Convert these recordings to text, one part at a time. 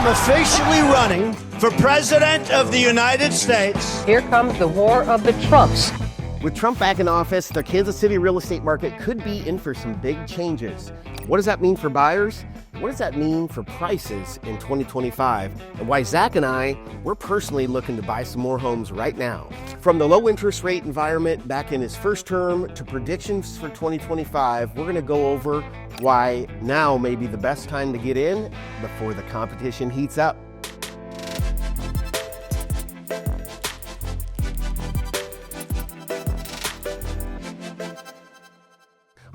am officially running for President of the United States. Here comes the war of the Trumps. With Trump back in office, the Kansas City real estate market could be in for some big changes. What does that mean for buyers? What does that mean for prices in 2025? And why Zach and we're personally looking to buy some more homes right now. From the low interest rate environment back in his first term to predictions for 2025, we're gonna go over why now may be the best time to get in before the competition heats up.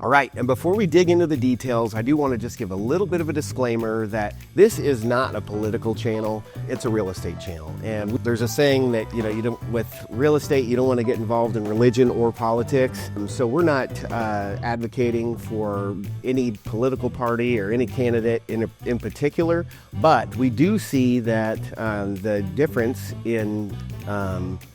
All right, and before we dig into the details, I do want to just give a little bit of a disclaimer that this is not a political channel, it's a real estate channel. And there's a saying that, with real estate, you don't want to get involved in religion or politics. So we're not advocating for any political party or any candidate in particular, but we do see that the difference in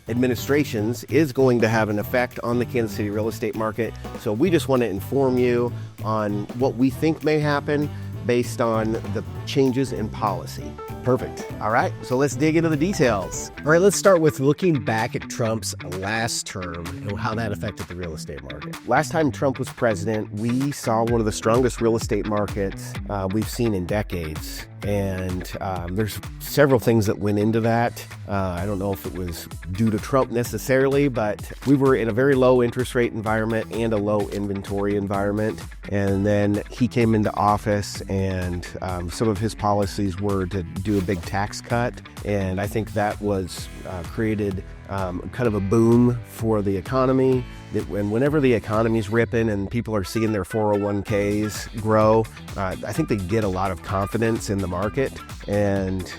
administrations is going to have an effect on the Kansas City real estate market. So we just want to inform you on what we think may happen based on the changes in policy. Perfect. All right, so let's dig into the details. All right, let's start with looking back at Trump's last term and how that affected the real estate market. Last time Trump was president, we saw one of the strongest real estate markets we've seen in decades. And there's several things that went into that. I don't know if it was due to Trump necessarily, but we were in a very low interest rate environment and a low inventory environment. And then he came into office and some of his policies were to do a big tax cut. And I think that was created kind of a boom for the economy. And whenever the economy's ripping and people are seeing their 401ks grow, I think they get a lot of confidence in the market. And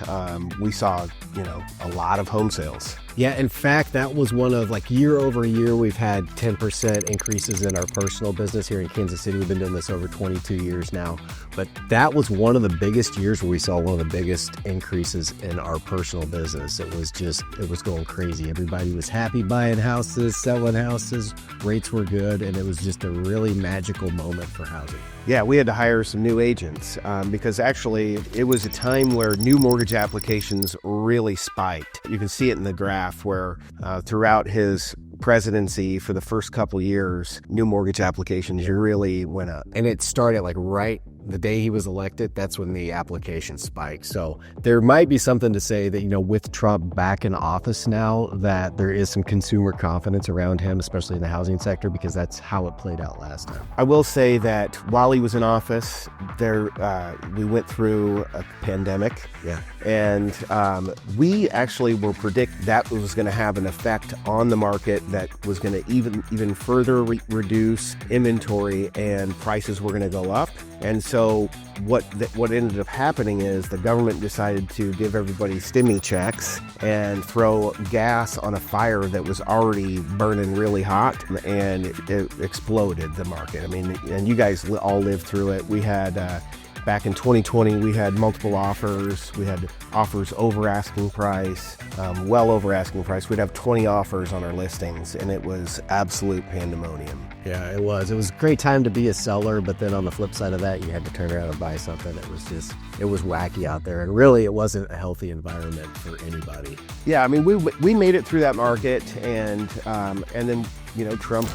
we saw, a lot of home sales. Yeah, in fact, that was one of year over year, we've had 10% increases in our personal business here in Kansas City. We've been doing this over 22 years now. But that was one of the biggest years where we saw one of the biggest increases in our personal business. It was going crazy. Everybody was happy buying houses, selling houses. Rates were good, and it was just a really magical moment for housing. Yeah, we had to hire some new agents because actually it was a time where new mortgage applications really spiked. You can see it in the graph where throughout his presidency for the first couple years, new mortgage applications really went up. And it started right the day he was elected. That's when the application spiked. So there might be something to say that, with Trump back in office now, that there is some consumer confidence around him, especially in the housing sector, because that's how it played out last time. I will say that while he was in office, we went through a pandemic. Yeah. And we actually were predict that was going to have an effect on the market that was going to even further reduce inventory and prices were going to go up. And so what ended up happening is the government decided to give everybody stimmy checks and throw gas on a fire that was already burning really hot, and it exploded the market. I mean, and you guys all lived through it. We had back in 2020, we had multiple offers. We had offers over asking price, well over asking price. We'd have 20 offers on our listings, and it was absolute pandemonium. Yeah, it was. It was a great time to be a seller, but then on the flip side of that, you had to turn around and buy something. It was wacky out there, and really, it wasn't a healthy environment for anybody. Yeah, I mean, we made it through that market, and then Trump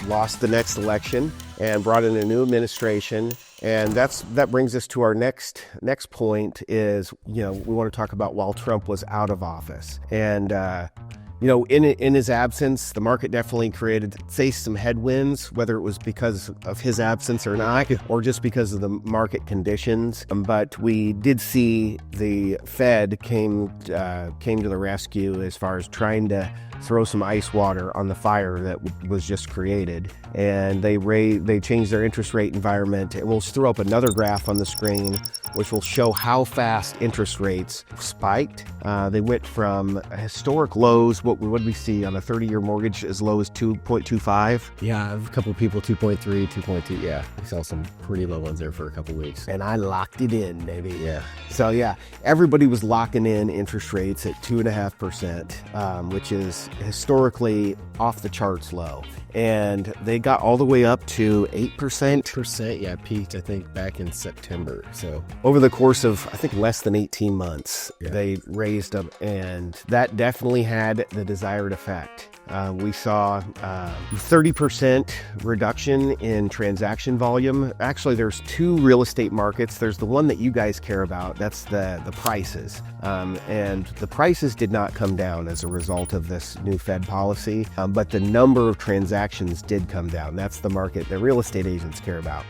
lost the next election and brought in a new administration. And that brings us to our next point is, we want to talk about while Trump was out of office. And, in his absence, the market definitely faced some headwinds, whether it was because of his absence or not, or just because of the market conditions. But we did see the Fed came to the rescue as far as trying to throw some ice water on the fire that was just created. And they changed their interest rate environment. And we'll throw up another graph on the screen, which will show how fast interest rates spiked. They went from historic lows. What did we see on a 30-year mortgage as low as 2.25? Yeah, a couple of people, 2.3, 2.2. Yeah, we saw some pretty low ones there for a couple of weeks. And I locked it in, baby. Yeah. So yeah, everybody was locking in interest rates at 2.5%, which is historically off the charts low. And they got all the way up to 8%. 8%, yeah, peaked, I think, back in September. So Over the course of, I think, less than 18 months, Yeah. they raised them, and that definitely had the desired effect. We saw 30% reduction in transaction volume. Actually, there's two real estate markets. There's the one that you guys care about. That's the prices. And the prices did not come down as a result of this new Fed policy, but the number of transactions did come down. That's the market that real estate agents care about.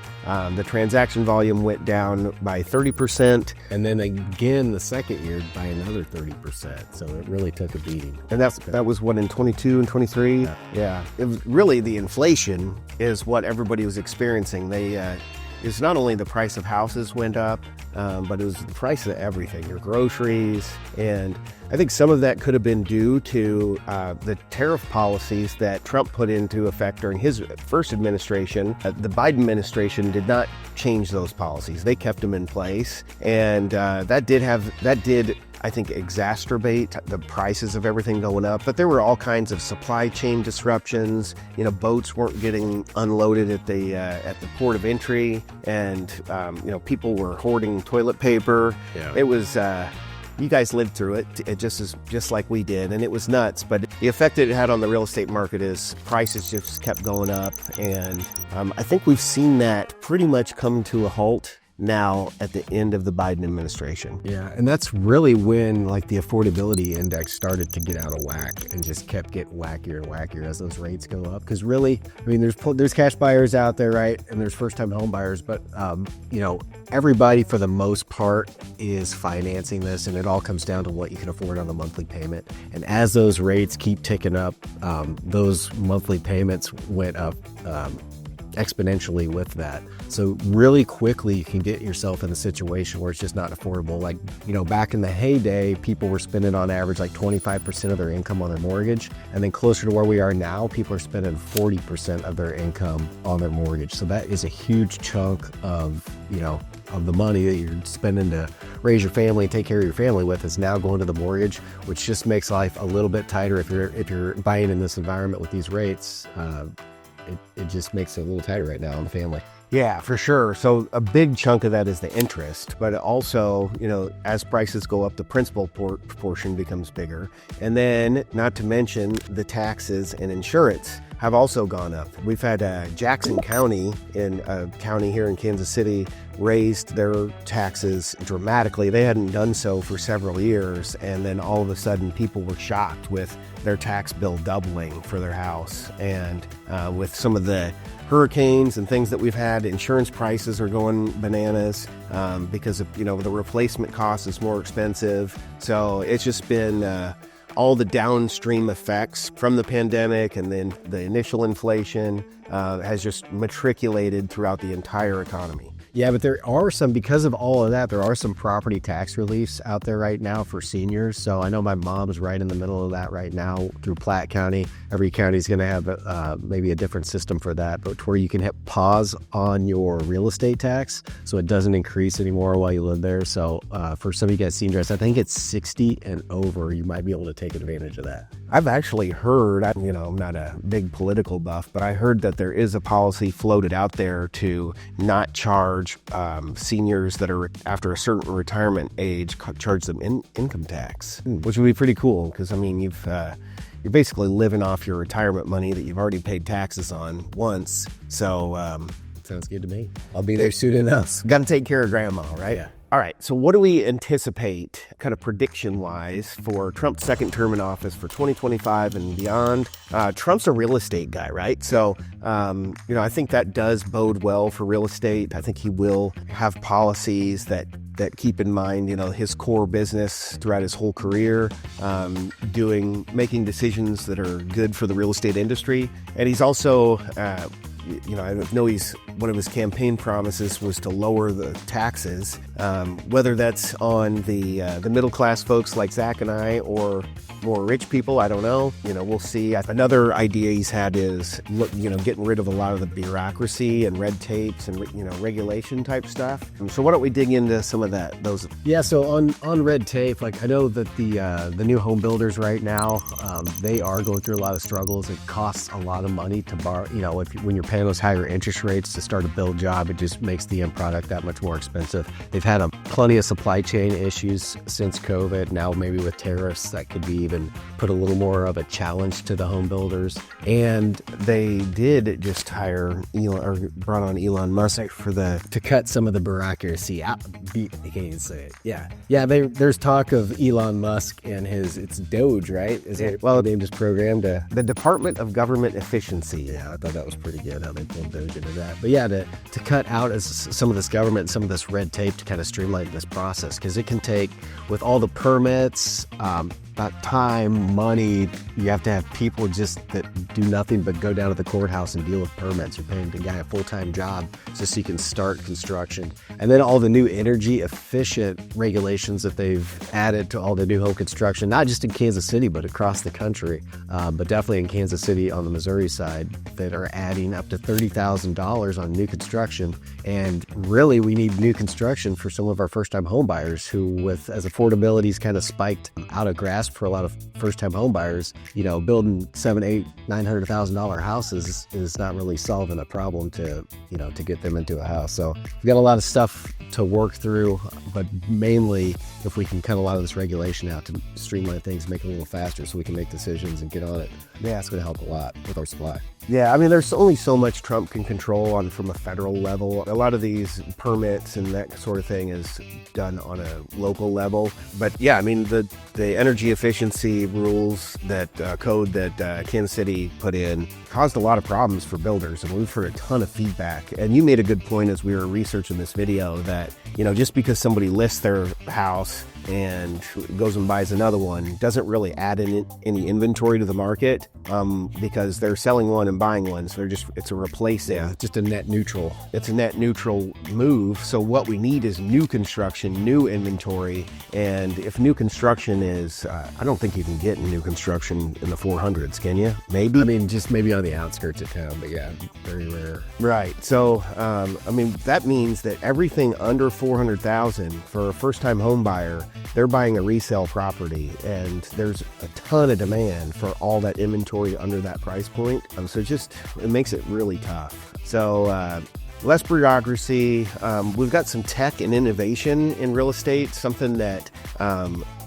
The transaction volume went down by 30%. and then again the second year by another 30%. So it really took a beating. And that was what, in 22 and 23? Yeah. It was really, the inflation is what everybody was experiencing. It's not only the price of houses went up, but it was the price of everything, your groceries. And I think some of that could have been due to the tariff policies that Trump put into effect during his first administration. The Biden administration did not change those policies. They kept them in place. And that did, I think, exacerbate the prices of everything going up. But there were all kinds of supply chain disruptions. Boats weren't getting unloaded at the port of entry, and people were hoarding toilet paper. Yeah. It was. You guys lived through it. It just like we did, and it was nuts. But the effect that it had on the real estate market is prices just kept going up, and I think we've seen that pretty much come to a halt now at the end of the Biden administration. Yeah, and that's really when the affordability index started to get out of whack and just kept getting wackier and wackier as those rates go up. Because really, there's cash buyers out there, right? And there's first-time home buyers, but everybody for the most part is financing this, and it all comes down to what you can afford on a monthly payment. And as those rates keep ticking up, those monthly payments went up exponentially with that. So really quickly you can get yourself in a situation where it's just not affordable. Back in the heyday, people were spending on average 25% of their income on their mortgage, and then closer to where we are now, people are spending 40% of their income on their mortgage. So that is a huge chunk of the money that you're spending to raise your family and take care of your family with is now going to the mortgage, which just makes life a little bit tighter if you're buying in this environment with these rates. It just makes it a little tighter right now on the family. Yeah, for sure. So a big chunk of that is the interest, but also, as prices go up, the principal portion becomes bigger. And then, not to mention, the taxes and insurance have also gone up. We've had Jackson County, in a county here in Kansas City, raised their taxes dramatically. They hadn't done so for several years, and then all of a sudden people were shocked with their tax bill doubling for their house. And with some of the hurricanes and things that we've had, insurance prices are going bananas because of, the replacement cost is more expensive. So it's just been all the downstream effects from the pandemic, and then the initial inflation has just matriculated throughout the entire economy. Yeah, but there are because of all of that, there are some property tax reliefs out there right now for seniors. So I know my mom's right in the middle of that right now through Platte County. Every county is going to have maybe a different system for that, but where you can hit pause on your real estate tax so it doesn't increase anymore while you live there. So for some of you guys seniors, I think it's 60 and over, you might be able to take advantage of that. I've actually heard, I'm not a big political buff, but I heard that there is a policy floated out there to not charge seniors that are after a certain retirement age, charge them income tax, which would be pretty cool because, you're basically living off your retirement money that you've already paid taxes on once. So sounds good to me. I'll be there soon enough. Got to take care of grandma, right? Yeah. All right, so what do we anticipate, kind of prediction-wise, for Trump's second term in office for 2025 and beyond? Trump's a real estate guy, right? So, I think that does bode well for real estate. I think he will have policies that keep in mind, his core business throughout his whole career, making decisions that are good for the real estate industry. And he's also I know one of his campaign promises was to lower the taxes. whether that's on the middle class folks like Zach and I, or more rich people, I don't know. We'll see. Another idea he's had is, getting rid of a lot of the bureaucracy and red tapes and, regulation type stuff. So why don't we dig into some of those? Yeah, so on red tape, like I know that the new home builders right now, they are going through a lot of struggles. It costs a lot of money to borrow. When you're paying those higher interest rates to start a build job, it just makes the end product that much more expensive. They've had plenty of supply chain issues since COVID. Now maybe with tariffs, that could be even put a little more of a challenge to the home builders. And they did just brought on Elon Musk to cut some of the bureaucracy out. I can't even say it. Yeah. There's talk of Elon Musk and it's Doge, right? Is it? Well, they named his program to the Department of Government Efficiency. Yeah, I thought that was pretty good how they pulled Doge into that. But yeah, to cut out some of this government, some of this red tape to kind of streamline this process, because it can take, with all the permits, about time, money, you have to have people just that do nothing but go down to the courthouse and deal with permits. You're paying the guy a full-time job just so you can start construction. And then all the new energy efficient regulations that they've added to all the new home construction, not just in Kansas City, but across the country, but definitely in Kansas City on the Missouri side, that are adding up to $30,000 on new construction. And really, we need new construction for some of our first-time home buyers who, as affordability's kind of spiked out of grasp for a lot of first-time home buyers, building $700,000, $800,000, $900,000 houses is not really solving a problem to get them into a house. So we've got a lot of stuff to work through, but mainly if we can cut a lot of this regulation out to streamline things, make it a little faster so we can make decisions and get on it, it's going to help a lot with our supply. Yeah, there's only so much Trump can control from a federal level. A lot of these permits and that sort of thing is done on a local level. But yeah, the energy efficiency rules, code that Kansas City put in, caused a lot of problems for builders, and we've heard a ton of feedback. And you made a good point as we were researching this video that, just because somebody lists their house and goes and buys another one doesn't really add any inventory to the market, because they're selling one and buying one, so it's a replacing. Yeah, just a net neutral. It's a net neutral move. So what we need is new construction, new inventory. And if new construction is, I don't think you can get new construction in the 400s, can you? Maybe. Just maybe on the outskirts of town, but yeah, very rare. Right. So, that means that everything under 400,000 for a first-time home buyer, they're buying a resale property, and there's a ton of demand for all that inventory under that price point. So it makes it really tough. So less bureaucracy. We've got some tech and innovation in real estate. Something that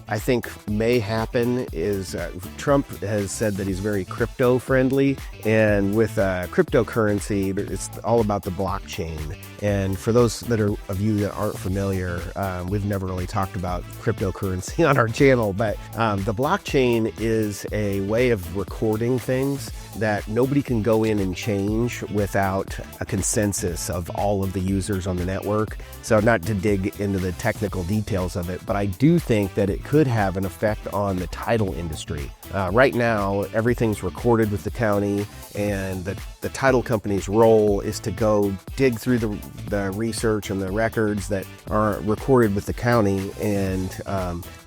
I think may happen is Trump has said that he's very crypto friendly, and with cryptocurrency, it's all about the blockchain. And for those of you that aren't familiar, we've never really talked about cryptocurrency on our channel, but the blockchain is a way of recording things that nobody can go in and change without a consensus of all of the users on the network. So not to dig into the technical details of it, but I do think that it could have an effect on the title industry. Right now, everything's recorded with the county, and the title company's role is to go dig through the research and the records that are recorded with the county and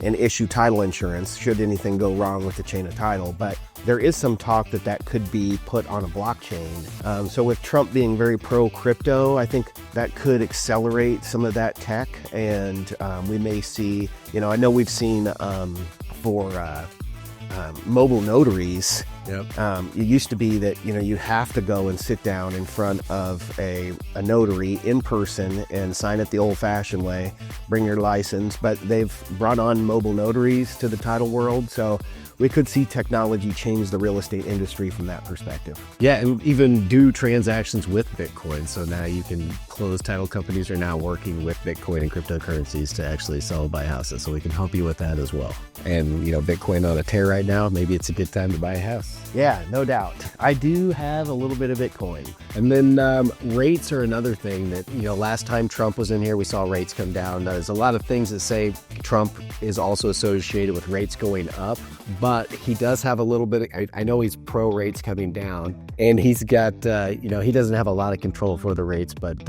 issue title insurance should anything go wrong with the chain of title. But there is some talk that could be put on a blockchain. So with Trump being very pro-crypto, I think that could accelerate some of that tech, and we may see, I know we've seen for mobile notaries. Yep. It used to be that, you have to go and sit down in front of a notary in person and sign it the old-fashioned way, bring your license, but they've brought on mobile notaries to the title world, so we could see technology change the real estate industry from that perspective. Yeah, and even do transactions with Bitcoin. So now you can close. Title companies are now working with Bitcoin and cryptocurrencies to actually sell and buy houses. So we can help you with that as well. And, Bitcoin on a tear right now, maybe it's a good time to buy a house. Yeah, no doubt. I do have a little bit of Bitcoin. And then rates are another thing that, last time Trump was in here, we saw rates come down. There's a lot of things that say Trump is also associated with rates going up, but he does have a little bit, I know he's pro rates coming down, and he's got, he doesn't have a lot of control for the rates, but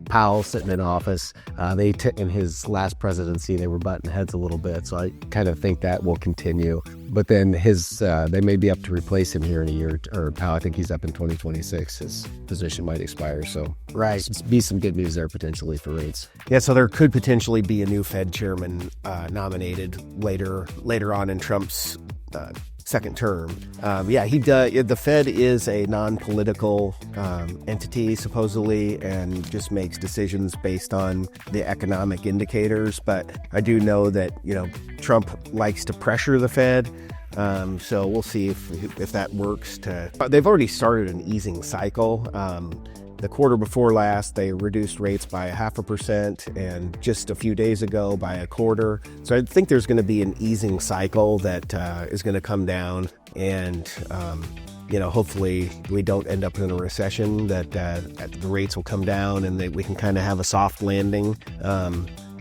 Powell sitting in office, in his last presidency, they were butting heads a little bit. So I kind of think that will continue. But then they may be up to replace him here in a year, or Powell, I think he's up in 2026. His position might expire. So Right. be some good news there potentially for rates. Yeah, so there could potentially be a new Fed chairman nominated later on in Trump's second term. The Fed is a non-political entity, supposedly, and just makes decisions based on the economic indicators. But I do know that, Trump likes to pressure the Fed. So we'll see if that works. They've already started an easing cycle. The quarter before last, they reduced rates by 0.5%, and just a few days ago by 1/4. So I think there's going to be an easing cycle that is going to come down, and hopefully we don't end up in a recession. That the rates will come down, and we can kind of have a soft landing.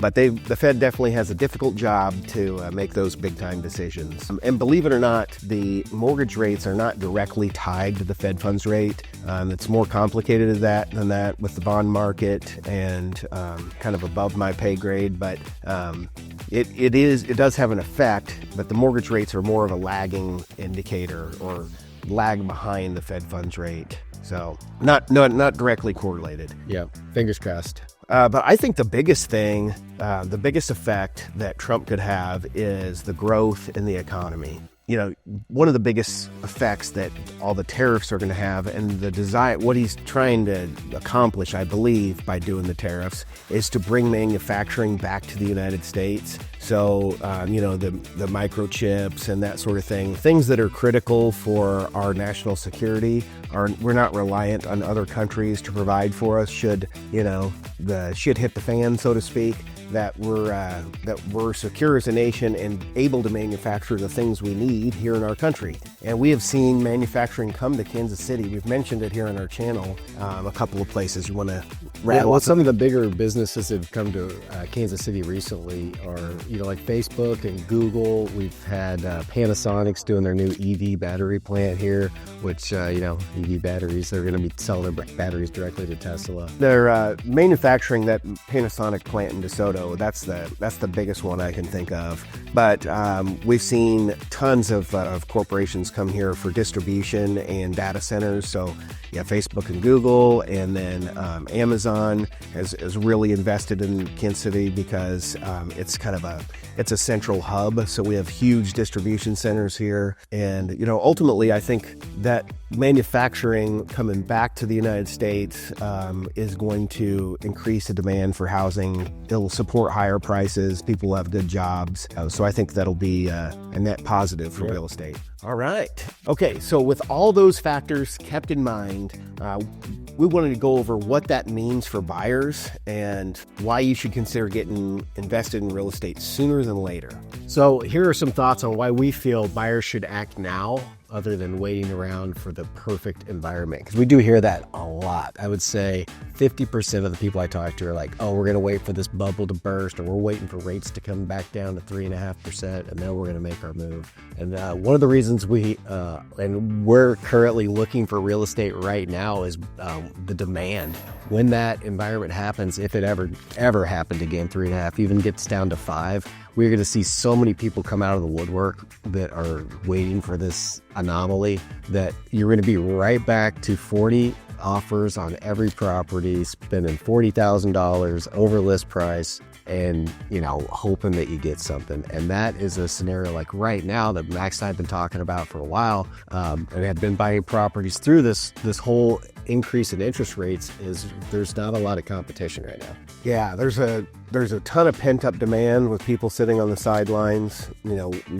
But the Fed definitely has a difficult job to make those big-time decisions. And believe it or not, the mortgage rates are not directly tied to the Fed funds rate. It's more complicated than that with the bond market, and kind of above my pay grade. But it does have an effect. But the mortgage rates are more of a lagging indicator, or lag behind the Fed funds rate. So not directly correlated. Yeah, fingers crossed. But I think the biggest thing, the biggest effect that Trump could have is the growth in the economy. One of the biggest effects that all the tariffs are going to have, and what he's trying to accomplish, I believe, by doing the tariffs, is to bring manufacturing back to the United States. So, the microchips and that sort of thing, things that are critical for our national security, we're not reliant on other countries to provide for us should, the shit hit the fan, so to speak. That we're secure as a nation and able to manufacture the things we need here in our country. And we have seen manufacturing come to Kansas City. We've mentioned it here on our channel, a couple of places. You want to rattle? Well, some of the bigger businesses that have come to Kansas City recently are, like Facebook and Google. We've had Panasonic's doing their new EV battery plant here, which, EV batteries, they're going to be selling their batteries directly to Tesla. They're manufacturing that Panasonic plant in DeSoto. That's the biggest one I can think of. But we've seen tons of corporations come here for distribution and data centers. So Facebook and Google, and then Amazon has really invested in Kansas City because it's kind of it's a central hub. So we have huge distribution centers here, and ultimately I think that manufacturing coming back to the United States is going to increase the demand for housing. It'll support higher prices. People will have good jobs. So I think that'll be a net positive for real estate. All right. Okay, so with all those factors kept in mind, we wanted to go over what that means for buyers and why you should consider getting invested in real estate sooner than later. So here are some thoughts on why we feel buyers should act now other than waiting around for the perfect environment. Because we do hear that a lot. I would say 50% of the people I talk to are like, oh, we're going to wait for this bubble to burst, or we're waiting for rates to come back down to 3.5%, and then we're going to make our move. And one of the reasons we're currently looking for real estate right now is the demand. When that environment happens, if it ever happened again, 3.5, even gets down to 5, we're going to see so many people come out of the woodwork that are waiting for this anomaly that you're going to be right back to 40 offers on every property, spending $40,000 over list price, and hoping that you get something. And that is a scenario like right now that Max and I have been talking about for a while, and have been buying properties through this whole increase in interest rates is there's not a lot of competition right now. Yeah, there's a ton of pent-up demand with people sitting on the sidelines,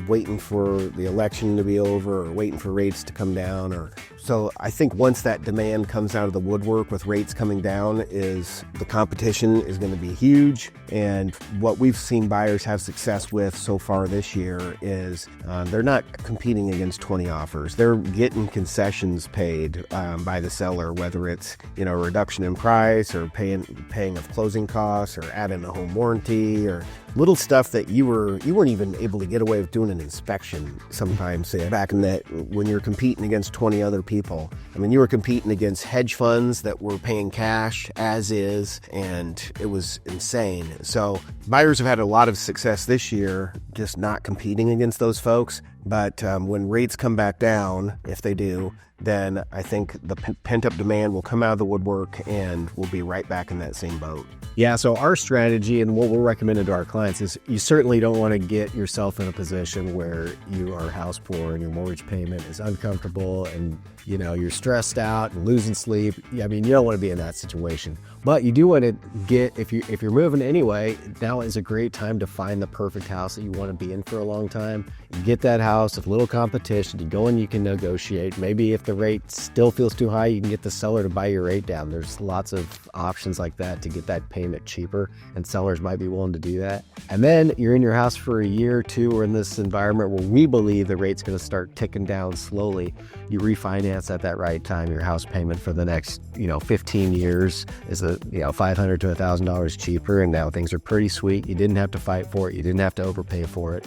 waiting for the election to be over or waiting for rates to come down. So I think once that demand comes out of the woodwork with rates coming down, is the competition is going to be huge. And what we've seen buyers have success with so far this year is they're not competing against 20 offers. They're getting concessions paid by the seller, whether it's a reduction in price or paying of closing costs or adding a home warranty or little stuff that you weren't even able to get away with doing an inspection sometimes back in that when you're competing against 20 other people. I mean, you were competing against hedge funds that were paying cash as is, and it was insane. So buyers have had a lot of success this year just not competing against those folks. But when rates come back down, if they do, then I think the pent-up demand will come out of the woodwork and we'll be right back in that same boat. Yeah, so our strategy and what we're recommending to our clients is you certainly don't want to get yourself in a position where you are house poor and your mortgage payment is uncomfortable and you're stressed out and losing sleep. I mean, you don't want to be in that situation. But you do want to get, if you're moving anyway, now is a great time to find the perfect house that you want to be in for a long time. You get that house with little competition, you go and you can negotiate. Maybe if the rate still feels too high, you can get the seller to buy your rate down. There's lots of options like that to get that payment cheaper, and sellers might be willing to do that. And then you're in your house for a year or two, or in this environment where we believe the rate's going to start ticking down slowly. You refinance at that right time. Your house payment for the next 15 years is $500 to $1,000 cheaper, and now things are pretty sweet. You didn't have to fight for it. You didn't have to overpay for it.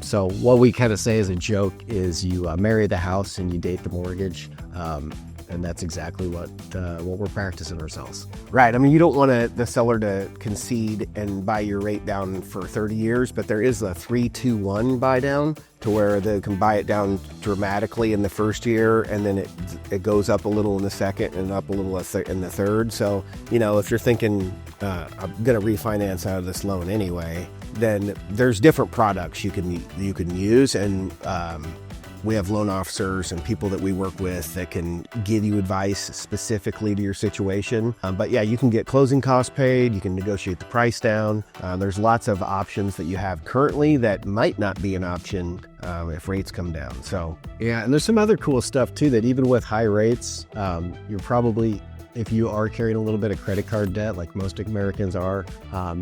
So what we kind of say as a joke is you marry the house and you date the mortgage. And that's exactly what we're practicing ourselves. Right. I mean, you don't want the seller to concede and buy your rate down for 30 years, but there is a 3-2-1 buy down to where they can buy it down dramatically in the first year, and then it goes up a little in the second and up a little in the third. So, if you're thinking, I'm going to refinance out of this loan anyway, then there's different products you can use, and we have loan officers and people that we work with that can give you advice specifically to your situation. But yeah, you can get closing costs paid. You can negotiate the price down. There's lots of options that you have currently that might not be an option if rates come down. So yeah, and there's some other cool stuff too that even with high rates, you're probably, if you are carrying a little bit of credit card debt, like most Americans are,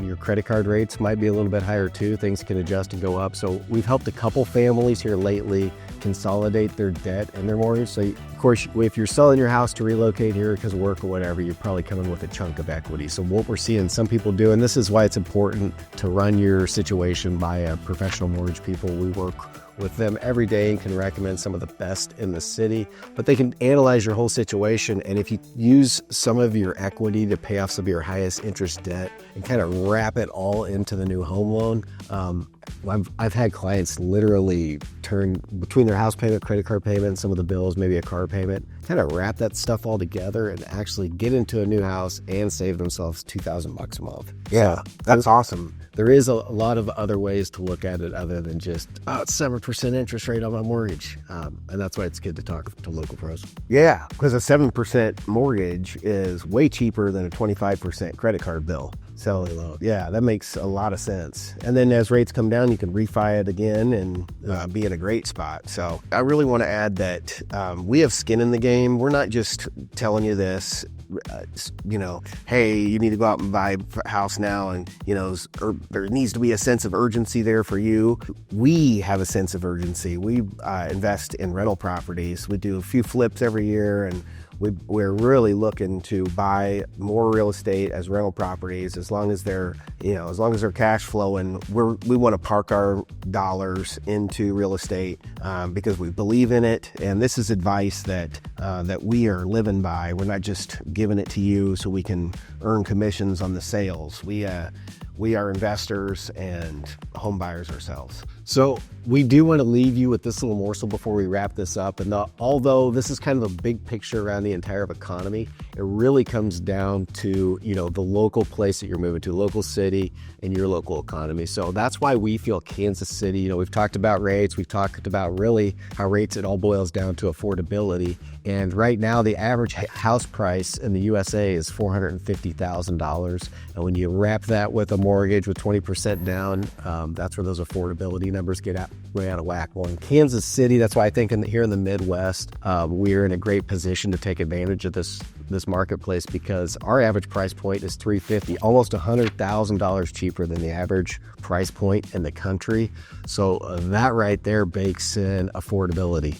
your credit card rates might be a little bit higher too. Things can adjust and go up. So we've helped a couple families here lately consolidate their debt and their mortgage. So of course, if you're selling your house to relocate here because of work or whatever, you're probably coming with a chunk of equity. So what we're seeing some people do, and this is why it's important to run your situation by a professional mortgage people. We work with them every day and can recommend some of the best in the city, but they can analyze your whole situation. And if you use some of your equity to pay off some of your highest interest debt and kind of wrap it all into the new home loan, I've had clients literally turn between their house payment, credit card payment, some of the bills, maybe a car payment, kind of wrap that stuff all together and actually get into a new house and save themselves $2,000 a month. Yeah, that's awesome. There is a lot of other ways to look at it other than just, it's 7% interest rate on my mortgage. And that's why it's good to talk to local pros. Yeah, because a 7% mortgage is way cheaper than a 25% credit card bill. So yeah, that makes a lot of sense. And then as rates come down, you can refi it again and be in a great spot. So I really want to add that we have skin in the game. We're not just telling you this, hey, you need to go out and buy a house now, and there needs to be a sense of urgency there for you. We have a sense of urgency. We invest in rental properties. We do a few flips every year, and we're really looking to buy more real estate as rental properties. As long as they're cash flowing, we want to park our dollars into real estate because we believe in it. And this is advice that we are living by. We're not just giving it to you so we can earn commissions on the sales. We we are investors and home buyers ourselves. So we do want to leave you with this little morsel before we wrap this up. And although this is kind of a big picture around the entire economy, it really comes down to, the local place that you're moving to, local city and your local economy. So that's why we feel Kansas City, we've talked about rates, we've talked about really how rates, it all boils down to affordability. And right now the average house price in the USA is $450,000. And when you wrap that with a mortgage with 20% down, that's where those affordability numbers get way out of whack. Well, in Kansas City, that's why I think here in the Midwest, we're in a great position to take advantage of this marketplace, because our average price point is $350,000, almost $100,000 cheaper than the average price point in the country. So that right there bakes in affordability.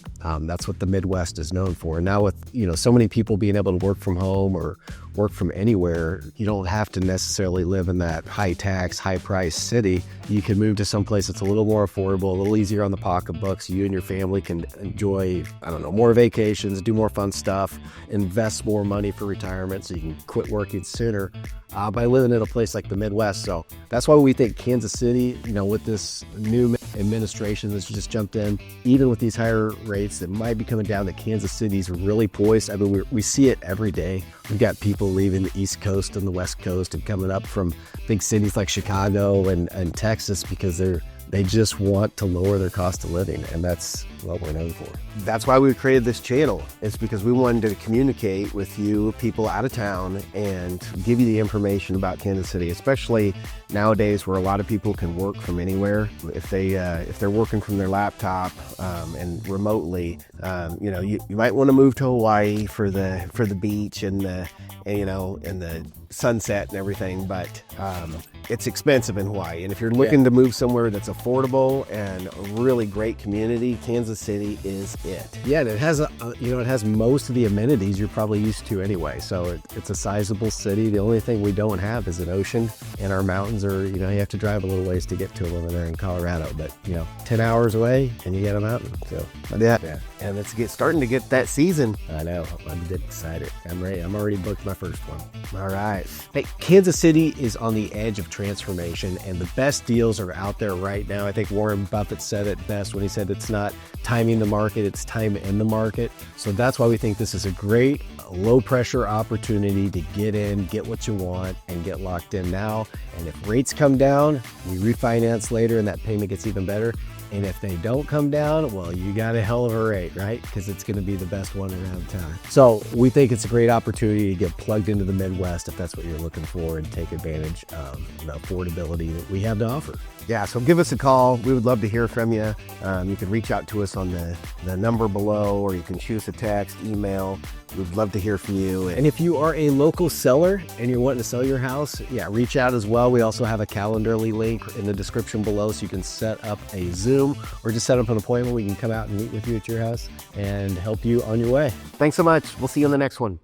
That's what the Midwest is known for. And now with so many people being able to work from home or work from anywhere, you don't have to necessarily live in that high tax, high price city. You can move to someplace that's a little more affordable, a little easier on the pocketbooks. You and your family can enjoy, more vacations, do more fun stuff, invest more money for retirement so you can quit working sooner by living in a place like the Midwest. So that's why we think Kansas City, with this new administration that's just jumped in, even with these higher rates that might be coming down, that Kansas City's really poised. We see it every day. We've got people leaving the East Coast and the West Coast and coming up from big cities like Chicago and Texas because they just want to lower their cost of living, and that's what we're known for. That's why we created this channel. It's because we wanted to communicate with you people out of town and give you the information about Kansas City, especially nowadays where a lot of people can work from anywhere. If they're working from their laptop and remotely, you might want to move to Hawaii for the beach and the sunset and everything, but it's expensive in Hawaii. And if you're looking to move somewhere that's affordable and a really great community, Kansas City is it. Yeah, and it has it has most of the amenities you're probably used to anyway. So it's a sizable city. The only thing we don't have is an ocean, and our mountains are, you have to drive a little ways to get to them over there in Colorado. But 10 hours away and you get a mountain. So yeah. And it's starting to get that season. I know. I'm excited. I'm ready. I'm already booked my first one. All right. Hey, Kansas City is on the edge of transformation, and the best deals are out there right now. I think Warren Buffett said it best when he said it's not timing the market, it's time in the market. So that's why we think this is a great low pressure opportunity to get in, get what you want, and get locked in now. And if rates come down, we refinance later and that payment gets even better. And if they don't come down, well, you got a hell of a rate, right? Because it's going to be the best one around town. So we think it's a great opportunity to get plugged into the Midwest if that's what you're looking for, and take advantage of the affordability that we have to offer. Yeah, so give us a call. We would love to hear from you. You can reach out to us on the number below, or you can shoot us a text, email. We'd love to hear from you. And if you are a local seller and you're wanting to sell your house, reach out as well. We also have a Calendarly link in the description below, so you can set up a Zoom or just set up an appointment. We can come out and meet with you at your house and help you on your way. Thanks so much. We'll see you on the next one.